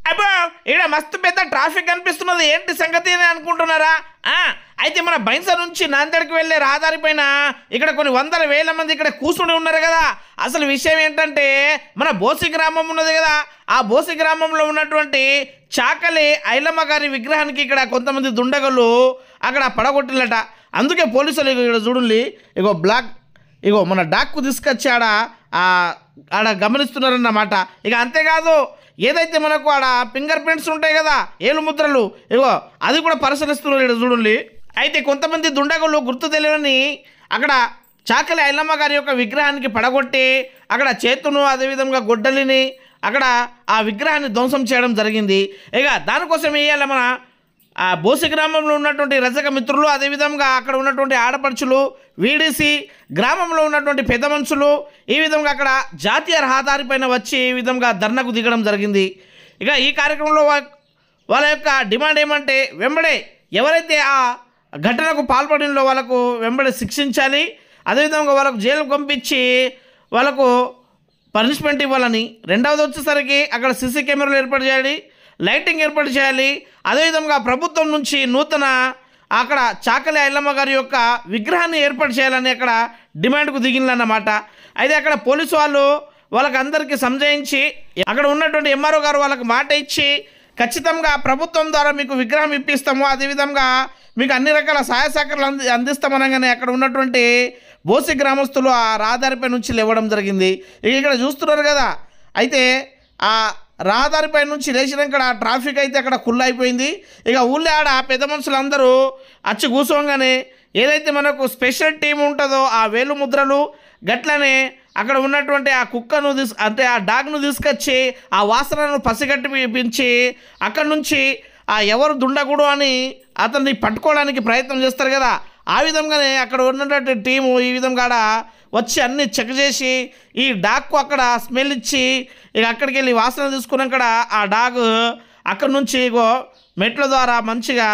అబ్బో ఇక్కడ మస్తు పెద్ద ట్రాఫిక్ కనిపిస్తున్నది, ఏంటి సంగతి అని అనుకుంటున్నారా? అయితే మన బైన్స నుంచి నాందేడ్కి వెళ్ళే రహదారి పైన ఇక్కడ కొన్ని వందల వేల మంది ఇక్కడ కూర్చుని ఉన్నారు కదా. అసలు విషయం ఏంటంటే మన బోసి గ్రామం ఉన్నది కదా, ఆ బోసి గ్రామంలో ఉన్నటువంటి చాకలి ఐలమ్మ గారి విగ్రహానికి ఇక్కడ కొంతమంది దుండగులు అక్కడ పడగొట్టిల్లట. అందుకే పోలీసులు ఇక్కడ చూడండి, ఇగో మన డాక్కు తీసుకొచ్చి ఆడ గమనిస్తున్నారన్నమాట. ఇక అంతేకాదు, ఏదైతే మనకు ఆడ ఫింగర్ ప్రింట్స్ ఉంటాయి కదా, ఏలు ముద్రలు, ఇగో అది కూడా పరిశీలిస్తున్నారు ఇక్కడ చూడండి. అయితే కొంతమంది దుండగులు గుర్తు తెలియని అక్కడ చాకలి ఐలమ్మ గారి యొక్క విగ్రహానికి పడగొట్టి అక్కడ చేతును అదేవిధంగా గొడ్డలిని అక్కడ ఆ విగ్రహాన్ని ధ్వంసం చేయడం జరిగింది. ఇక దానికోసం వేయాలి మన బోసి గ్రామంలో ఉన్నటువంటి రజక మిత్రులు, అదేవిధంగా అక్కడ ఉన్నటువంటి ఆడపడుచులు, వీడిసి గ్రామంలో ఉన్నటువంటి పెద్ద మనుషులు ఈ విధంగా అక్కడ జాతీయ రహదారి పైన వచ్చి ఈ విధంగా ధర్నాకు దిగడం జరిగింది. ఇక ఈ కార్యక్రమంలో వాళ్ళ యొక్క డిమాండ్ ఏమంటే వెంబడే ఎవరైతే ఆ ఘటనకు పాల్పడినో వాళ్ళకు వెంబడే శిక్షించాలి, అదేవిధంగా వాళ్ళకు జైలుకు పంపించి వాళ్ళకు పనిష్మెంట్ ఇవ్వాలని. రెండవది వచ్చేసరికి అక్కడ సీసీ కెమెరాలు ఏర్పాటు చేయాలి, లైటింగ్ ఏర్పాటు చేయాలి. అదేవిధంగా ప్రభుత్వం నుంచి నూతన అక్కడ చాకలి ఐలమ్మ గారి యొక్క విగ్రహాన్ని ఏర్పాటు చేయాలని అక్కడ డిమాండ్కు దిగిందన్నమాట. అయితే అక్కడ పోలీసు వాళ్ళు వాళ్ళకి అందరికీ సంజాయించి అక్కడ ఉన్నటువంటి ఎంఆర్ఓ గారు వాళ్ళకి మాట ఇచ్చి ఖచ్చితంగా ప్రభుత్వం ద్వారా మీకు విగ్రహం ఇప్పిస్తాము, అదేవిధంగా మీకు అన్ని రకాల సహాయ సహకారాలు అందిస్తామనగానే అక్కడ ఉన్నటువంటి బోసి గ్రామస్తులు ఆ రహదారిపై నుంచి లేవడం జరిగింది. ఇక్కడ చూస్తున్నారు కదా, అయితే ఆ రహదారిపై నుంచి లేచినాక ట్రాఫిక్ అయితే అక్కడ కుల్ అయిపోయింది. ఇక ఊళ్ళో ఆడ పెద్ద మనుషులందరూ వచ్చి కూర్చోగానే ఏదైతే మనకు స్పెషల్ టీం ఉంటుందో ఆ వేలు ముద్రలు గట్లనే అక్కడ ఉన్నటువంటి ఆ కుక్కను అంటే ఆ డాగ్ను తీసుకొచ్చి ఆ వాసనను పసిగట్టి పెంచి అక్కడి నుంచి ఆ ఎవరు దుండగుడు అని అతన్ని పట్టుకోవడానికి ప్రయత్నం చేస్తారు కదా, ఆ విధంగానే అక్కడ ఉన్నటువంటి టీము ఈ విధంగా వచ్చి అన్నీ చెక్ చేసి ఈ డాగ్కు అక్కడ స్మెల్ ఇచ్చి ఇక అక్కడికి వెళ్ళి వాసన తీసుకున్నాక ఆ డాగ్ అక్కడ నుంచి మెట్ల ద్వారా మంచిగా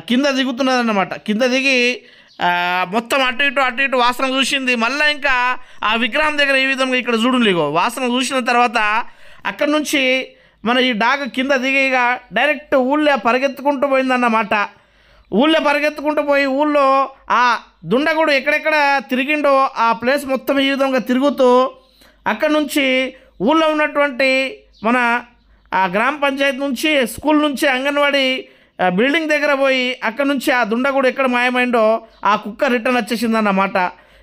కింద దిగుతున్నదన్నమాట. కింద దిగి మొత్తం అటు ఇటు వాసన చూసింది. మళ్ళీ ఇంకా ఆ విగ్రహం దగ్గర ఈ విధంగా ఇక్కడ చూడండి, వాసన చూసిన తర్వాత అక్కడ నుంచి మన ఈ డాగ్ కింద దిగి ఇక డైరెక్ట్ ఊళ్ళో పరిగెత్తుకుంటూ పోయిందన్నమాట. ఊళ్ళో పరిగెత్తుకుంటూ పోయి ఊళ్ళో ఆ దుండగుడు ఎక్కడెక్కడ తిరిగిండో ఆ ప్లేస్ మొత్తం ఈ విధంగా తిరుగుతూ అక్కడ నుంచి ఊళ్ళో ఉన్నటువంటి మన ఆ గ్రామ పంచాయతీ నుంచి స్కూల్ నుంచి అంగన్వాడీ బిల్డింగ్ దగ్గర పోయి అక్కడ నుంచి ఆ దుండగుడు ఎక్కడ మాయమైండో ఆ కుక్క రిటర్న్ వచ్చేసిందన్నమాట.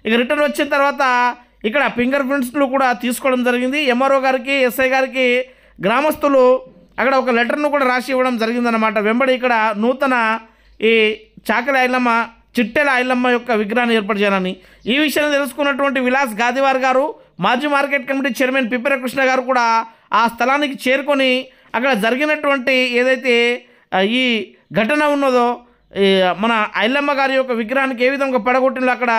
ఇక రిటర్న్ వచ్చిన తర్వాత ఇక్కడ ఫింగర్ ప్రింట్స్లు కూడా తీసుకోవడం జరిగింది. ఎంఆర్ఓ గారికి, ఎస్ఐ గారికి గ్రామస్తులు అక్కడ ఒక లెటర్ను కూడా రాసి ఇవ్వడం జరిగిందన్నమాట. వెంబడి ఇక్కడ నూతన ఈ చాకలి ఐలమ్మ, చిట్టెల ఐలమ్మ యొక్క విగ్రహాన్ని ఏర్పాటు చేయాలని ఈ విషయాన్ని తెలుసుకున్నటువంటి విలాస్ గాదివార్ గారు, మాజీ మార్కెట్ కమిటీ చైర్మన్ పిప్పెర కృష్ణ గారు కూడా ఆ స్థలానికి చేరుకొని అక్కడ జరిగినటువంటి ఏదైతే ఈ ఘటన ఉన్నదో మన ఐలమ్మ గారి యొక్క విగ్రహానికి ఏ విధంగా పడగొట్టిందో అక్కడ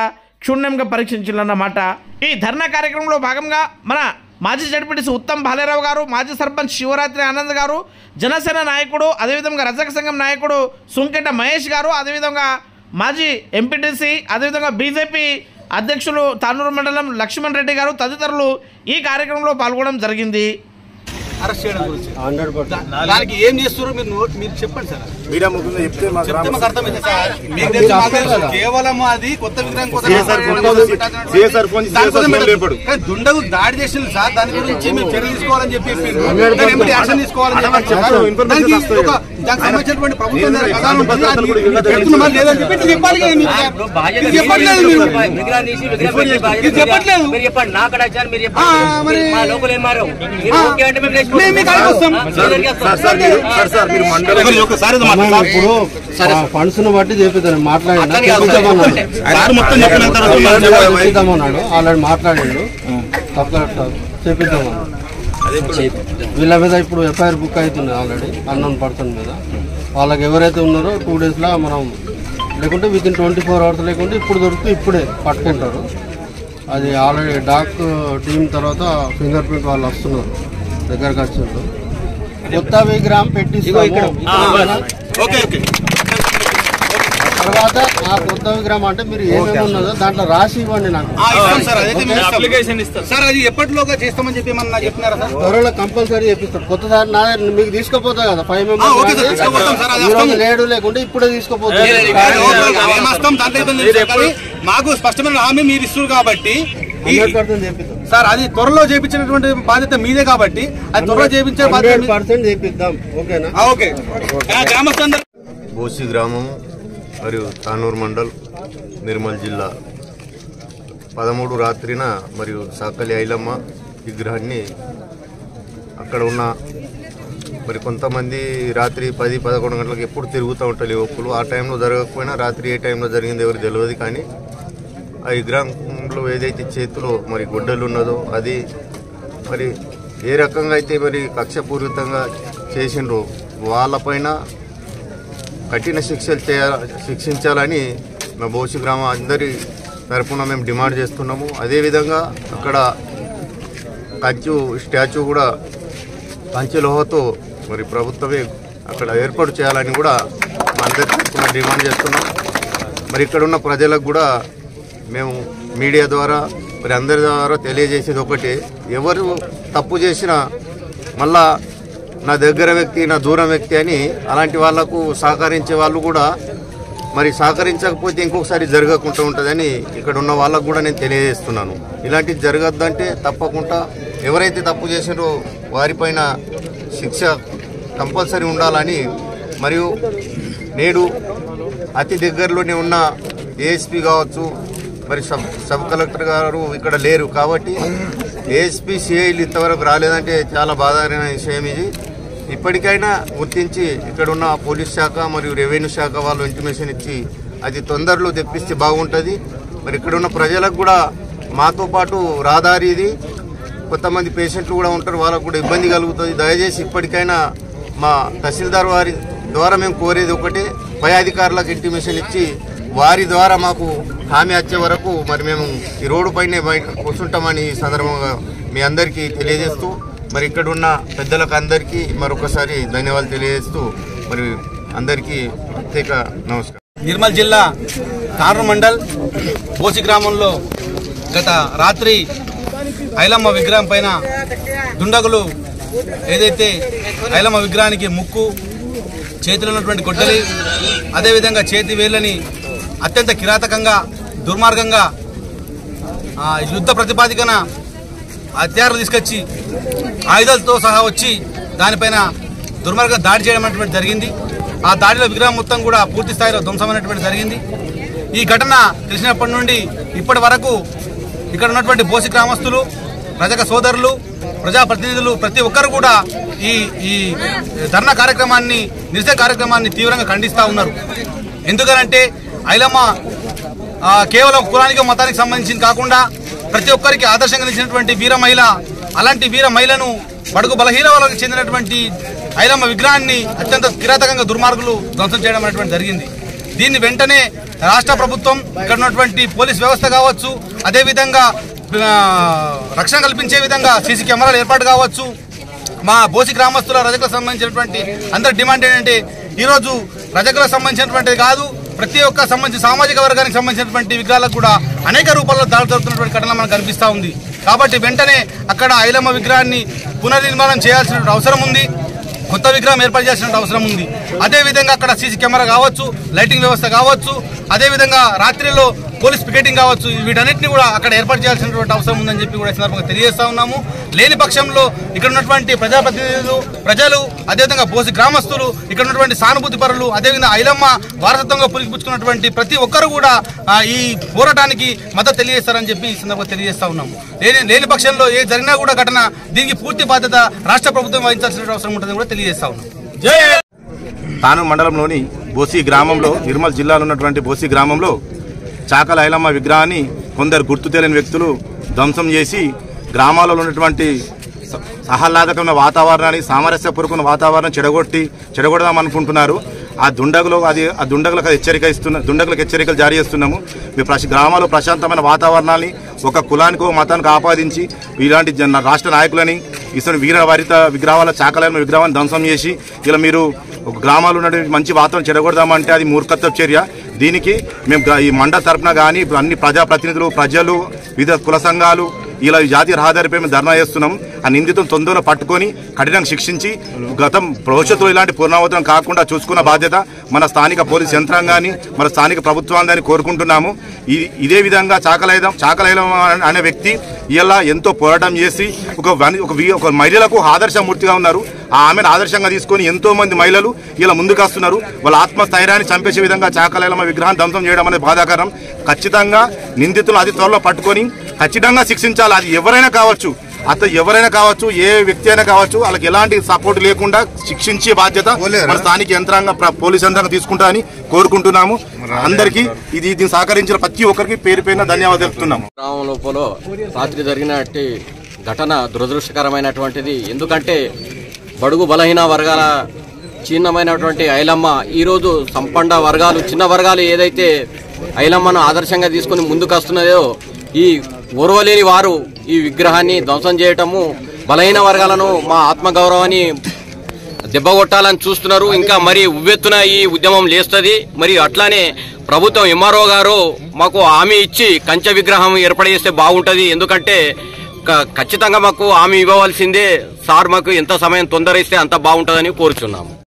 క్షుణ్ణంగా పరీక్షించాలన్నమాట. ఈ ధర్నా కార్యక్రమంలో భాగంగా మన మాజీ జడ్పీటీసీ ఉత్తమ్ భాలేరావు గారు, మాజీ సర్పంచ్ శివరాత్రి ఆనంద్ గారు, జనసేన నాయకుడు, అదేవిధంగా రజక సంఘం నాయకుడు సుంకెట మహేష్ గారు, అదేవిధంగా మాజీ ఎంపీటీసీ, అదేవిధంగా బీజేపీ అధ్యక్షులు తానూరు మండలం లక్ష్మణ్ రెడ్డి గారు తదితరులు ఈ కార్యక్రమంలో పాల్గొనడం జరిగింది. అరెస్ట్ చేయడం గురించి దానికి ఏం చేస్తారో మీరు చెప్పండి సార్. చెప్తే మాకు అర్థమైంది సార్. కేవలం అది కొత్త విగ్రహం దుండగు దాడి చేసింది సార్. దాని గురించి మీరు చర్య తీసుకోవాలని చెప్పి యాక్షన్ తీసుకోవాలని దానికి సంబంధించినటువంటి ప్రభుత్వం లేదని చెప్పి చెప్పాలి. చెప్పట్లేదు మీరు చెప్పట్లేదు. ఫండ్స్ ను బట్టి చేపిద్దాం మాట్లాడాడు, ఆల్రెడీ మాట్లాడాడు, చేపిద్దామన్నాడు. వీళ్ళ మీద ఇప్పుడు ఎఫ్ఐఆర్ బుక్ అవుతుంది ఆల్రెడీ అన్నోన్ పర్సన్ మీద. వాళ్ళకి ఎవరైతే ఉన్నారో 2 days లో మనం, లేకుంటే వితిన్ 24 hours, లేకుంటే ఇప్పుడు దొరికితే ఇప్పుడే పట్టుకుంటారు. అది ఆల్రెడీ డాక్ టీం తర్వాత ఫింగర్ ప్రింట్ వాళ్ళు వస్తున్నారు, దగ్గరకు వచ్చిండ్రు. కొత్త విగ్రహం పెట్టి తర్వాత ఆ కొత్త విగ్రహం అంటే మీరు ఏమేమి ఉన్నదో దాంట్లో రాసి ఇవ్వండి నాకు. సార్ అది ఎప్పటిలోగా చేస్తామని చెప్పి ఏమన్నా చెప్పినారా సార్? త్వరలో కంపల్సరీ చెప్పిస్తాం. కొత్తసారి నా మీకు తీసుకుపోతా కదా 5 మెంబర్స్ లేడు లేకుంటే ఇప్పుడే తీసుకుపోతాం. మాకు స్పష్టమైన హామీ మీరు ఇస్తారు కాబట్టి 100% చేపిస్తాం సార్. అది త్వరలో చేపించినటువంటి బాధ్యత మీదే కాబట్టి అది త్వరలో చేపించే బాధ్యత 100% చేపిద్దాం. ఓకేనా? ఓకే. గ్రామస్థందరూ బోసి గ్రామం మరియు తానూరు మండల్ నిర్మల్ జిల్లా 13 రాత్రిన మరియు సాకలి ఐలమ్మ విగ్రహాన్ని అక్కడ ఉన్న మరి కొంతమంది రాత్రి 10-11 గంటలకు ఎప్పుడు తిరుగుతూ ఉంటారు యువకులు. ఆ టైంలో జరగకపోయినా రాత్రి ఏ టైంలో జరిగింది ఎవరికి తెలియదు. కానీ ఆ విగ్రహంలో ఏదైతే చేతిలో మరి గుడ్డలు ఉన్నదో అది మరి ఏ రకంగా అయితే మరి కక్షపూరితంగా చేసిండ్రో వాళ్ళపైన కఠిన శిక్షించాలని మా బోసి గ్రామం అందరి తరఫున మేము డిమాండ్ చేస్తున్నాము. అదేవిధంగా అక్కడ కంచు స్టాచ్యూ కూడా పంచలోహతో మరి ప్రభుత్వమే అక్కడ ఏర్పాటు చేయాలని కూడా మా అందరి తరఫున డిమాండ్ చేస్తున్నాం. మరి ఇక్కడ ఉన్న ప్రజలకు కూడా మేము మీడియా ద్వారా మరి అందరి ద్వారా తెలియజేసేది ఒకటి, ఎవరు తప్పు చేసినా మళ్ళా నా దగ్గర వ్యక్తి నా దూరం వ్యక్తి అని అలాంటి వాళ్లకు సహకరించే వాళ్ళు కూడా మరి సహకరించకపోతే ఇంకొకసారి జరగకుండా ఉంటుందని ఇక్కడ ఉన్న వాళ్ళకు కూడా నేను తెలియజేస్తున్నాను. ఇలాంటివి జరగద్దంటే తప్పకుండా ఎవరైతే తప్పు చేసినారో వారిపైన శిక్ష కంపల్సరీ ఉండాలని, మరియు నేడు అతి దగ్గరలోనే ఉన్న ఏఎస్పీ కావచ్చు మరి సబ్ కలెక్టర్ గారు ఇక్కడ లేరు కాబట్టి ఏఎస్పీ సిఐలు ఇంతవరకు రాలేదంటే చాలా బాధాకరమైన విషయం ఇది. ఇప్పటికైనా గుర్తించి ఇక్కడున్న పోలీస్ శాఖ మరియు రెవెన్యూ శాఖ వాళ్ళు ఇంటిమేషన్ ఇచ్చి అది తొందరలో తెప్పిస్తే బాగుంటుంది. మరి ఇక్కడున్న ప్రజలకు కూడా మాతో పాటు రహదారి ఇది, కొంతమంది పేషెంట్లు కూడా ఉంటారు, వాళ్ళకు కూడా ఇబ్బంది కలుగుతుంది. దయచేసి ఇప్పటికైనా మా తహసీల్దార్ వారి ద్వారా మేము కోరేది ఒకటే, పై అధికారులకు ఇంటిమేషన్ ఇచ్చి వారి ద్వారా మాకు హామీ వచ్చే వరకు మరి మేము ఈ రోడ్డు పైనే బయట కూర్చుంటామని ఈ సందర్భంగా మీ అందరికీ తెలియజేస్తూ మరి ఇక్కడ ఉన్న పెద్దలకు అందరికీ మరొకసారి ధన్యవాదాలు తెలియజేస్తూ మరి అందరికీ ప్రత్యేక నమస్కారం. నిర్మల్ జిల్లా తానూరు మండల్ బోసి గ్రామంలో గత రాత్రి ఐలమ్మ విగ్రహం పైన దుండగులు ఏదైతే ఐలమ్మ విగ్రహానికి ముక్కు, చేతిలో ఉన్నటువంటి గొడ్డలి, అదేవిధంగా చేతి వేళ్ళని అత్యంత కిరాతకంగా దుర్మార్గంగా యుద్ధ ప్రతిపాదికన హత్యారులు తీసుకొచ్చి ఆయుధాలతో సహా వచ్చి దానిపైన దుర్మార్గంగా దాడి చేయడం అనేటువంటి జరిగింది. ఆ దాడిలో విగ్రహం మొత్తం కూడా పూర్తి స్థాయిలో ధ్వంసమైనటువంటి జరిగింది. ఈ ఘటన తెలిసినప్పటి నుండి ఇప్పటి వరకు ఇక్కడ ఉన్నటువంటి బోసి గ్రామస్తులు, ప్రజల సోదరులు, ప్రజాప్రతినిధులు ప్రతి ఒక్కరు కూడా ఈ ధర్నా కార్యక్రమాన్ని, నిరసన కార్యక్రమాన్ని తీవ్రంగా ఖండిస్తూ ఉన్నారు. ఎందుకనంటే ఐలమ్మ కేవలం కులానికి మతానికి సంబంధించింది కాకుండా ప్రతి ఒక్కరికి ఆదర్శంగా నిలిచినటువంటి వీర మహిళ. అలాంటి వీర మహిళను బడుగు బలహీన వాళ్ళకి చెందినటువంటి ఐలమ్మ విగ్రహాన్ని అత్యంత కిరాతకంగా దుర్మార్గులు ధ్వంసం చేయడం అనేటువంటి జరిగింది. దీన్ని వెంటనే రాష్ట్ర ప్రభుత్వం, ఇక్కడ ఉన్నటువంటి పోలీస్ వ్యవస్థ కావచ్చు, అదేవిధంగా రక్షణ కల్పించే విధంగా సీసీ కెమెరాలు ఏర్పాటు కావచ్చు. మా బోసి గ్రామస్తుల రజకులకు సంబంధించినటువంటి అందరి డిమాండ్ ఏంటంటే ఈరోజు రజకులకు సంబంధించినటువంటిది కాదు, ప్రతి ఒక్క సామాజిక వర్గానికి సంబంధించినటువంటి విగ్రహాలకు కూడా అనేక రూపాల్లో దాడులు జరుగుతున్నటువంటి ఘటన మనకు కనిపిస్తూ ఉంది. కాబట్టి వెంటనే అక్కడ ఐలమ్మ విగ్రహాన్ని పునర్నిర్మాణం చేయాల్సిన అవసరం ఉంది, కొత్త విగ్రహం ఏర్పాటు చేయాల్సిన అవసరం ఉంది. అదేవిధంగా అక్కడ సీసీ కెమెరా కావచ్చు, లైటింగ్ వ్యవస్థ కావచ్చు, అదేవిధంగా రాత్రిలో పోలీస్ పికెటింగ్ కావచ్చు, వీటన్నిటిని కూడా అక్కడ ఏర్పాటు చేయాల్సినటువంటి అవసరం ఉందని చెప్పి కూడా ఈ సందర్భంగా తెలియజేస్తా ఉన్నాము. లేని పక్షంలో ఇక్కడ ఉన్నటువంటి ప్రజాప్రతినిధులు, ప్రజలు, అదేవిధంగా బోసి గ్రామస్తులు, ఇక్కడ ఉన్నటువంటి సానుభూతి పరులు, అదేవిధంగా ఐలమ్మ వారసత్వంగా పురిగిపుచ్చుకున్నటువంటి ప్రతి ఒక్కరు కూడా ఈ పోరాటానికి మద్దతు తెలియజేస్తారని చెప్పి ఈ సందర్భంగా తెలియజేస్తా ఉన్నాము. లేని పక్షంలో ఏ జరిగినా కూడా ఘటన దీనికి పూర్తి బాధ్యత రాష్ట్ర ప్రభుత్వం వహించాల్సిన అవసరం ఉంటుందని కూడా తెలియజేస్తా ఉన్నాం. తానూరు మండలంలోని బోసి గ్రామంలో, నిర్మల్ జిల్లాలో ఉన్నటువంటి బోసి గ్రామంలో చాకల ఐలమ్మ విగ్రహాన్ని కొందరు గుర్తు తెలియని వ్యక్తులు ధ్వంసం చేసి గ్రామాలలో ఉన్నటువంటి ఆహ్లాదకరమైన వాతావరణాన్ని, సామరస్యపూర్వక వాతావరణం చెడగొడదాం అనుకుంటున్నారు. ఆ దుండగులకు హెచ్చరికలు జారీ చేస్తున్నాము. మీ గ్రామాల్లో ప్రశాంతమైన వాతావరణాన్ని ఒక కులానికో మతానికి ఆపాదించి ఇలాంటి రాష్ట్ర నాయకులని ఇతను వీరవరిత విగ్రహాల చాకలైన విగ్రహాన్ని ధ్వంసం చేసి ఇలా మీరు గ్రామాల్లో ఉన్నటువంటి మంచి వాతావరణం చెడగొడదామంటే అది మూర్ఖత్వ చర్య. దీనికి మేము ఈ మండల తరపున కానీ అన్ని ప్రజాప్రతినిధులు, ప్రజలు, వివిధ కుల సంఘాలు ఇలా జాతీయ రహదారిపై మేము ధర్నా చేస్తున్నాం. ఆ నిందితులను తొందరగా పట్టుకొని కఠినంగా శిక్షించి భవిష్యత్తులో ఇలాంటి పునరావృతం కాకుండా చూసుకున్న బాధ్యత మన స్థానిక పోలీస్ యంత్రాంగాన్ని, మన స్థానిక ప్రభుత్వాన్ని కోరుకుంటున్నాము. ఇదే విధంగా చాకలైలం అనే వ్యక్తి ఇలా ఎంతో పోరాటం చేసి ఒక మహిళలకు ఆదర్శమూర్తిగా ఉన్నారు. ఆమెను ఆదర్శంగా తీసుకొని ఎంతో మంది మహిళలు ఇలా ముందుకు వస్తున్నారు. వాళ్ళ ఆత్మస్థైర్యాన్ని చంపేసే విధంగా చాకలైలమ్మ విగ్రహాన్ని ధ్వంసం చేయడం అనేది బాధాకరం. ఖచ్చితంగా నిందితులు అతి త్వరలో పట్టుకొని ఖచ్చితంగా శిక్షించాలి. అది ఎవరైనా కావచ్చు, ఏ వ్యక్తి అయినా కావచ్చు, వాళ్ళకి ఎలాంటి సపోర్ట్ లేకుండా శిక్షించే బాధ్యత మన స్థానిక యంత్రాంగం, పోలీస్ యంత్రాంగం తీసుకుంటారని కోరుకుంటున్నాము. అందరికీ దీన్ని సహకరించిన ప్రతి ఒక్కరికి పేరు పేరున ధన్యవాదాలు తెలుపుతున్నాము. గ్రామం లోపల రాత్రి జరిగినట్టు ఘటన దురదృష్టకరమైనటువంటిది. ఎందుకంటే బడుగు బలహీన వర్గాల చిన్నమైనటువంటి ఐలమ్మ ఈరోజు సంపన్న వర్గాలు, చిన్న వర్గాలు ఏదైతే ఐలమ్మను ఆదర్శంగా తీసుకుని ముందుకు వస్తున్నదో, ఈ ఓర్వలేని వారు ఈ విగ్రహాన్ని ధ్వంసం చేయటము బలహీన వర్గాలను, మా ఆత్మగౌరవాన్ని దెబ్బగొట్టాలని చూస్తున్నారు. ఇంకా మరి ఉవ్వెత్తున ఈ ఉద్యమం లేస్తుంది. మరి అట్లానే ప్రభుత్వం ఎంఆర్ఓ గారు మాకు హామీ ఇచ్చి కంచె విగ్రహం ఏర్పడేస్తే బాగుంటుంది. ఎందుకంటే ఖచ్చితంగా మాకు హామీ ఇవ్వవలసిందే సార్. మాకు ఎంత సమయం తొందర ఇస్తే అంత బాగుంటుందని కోరుచున్నాము.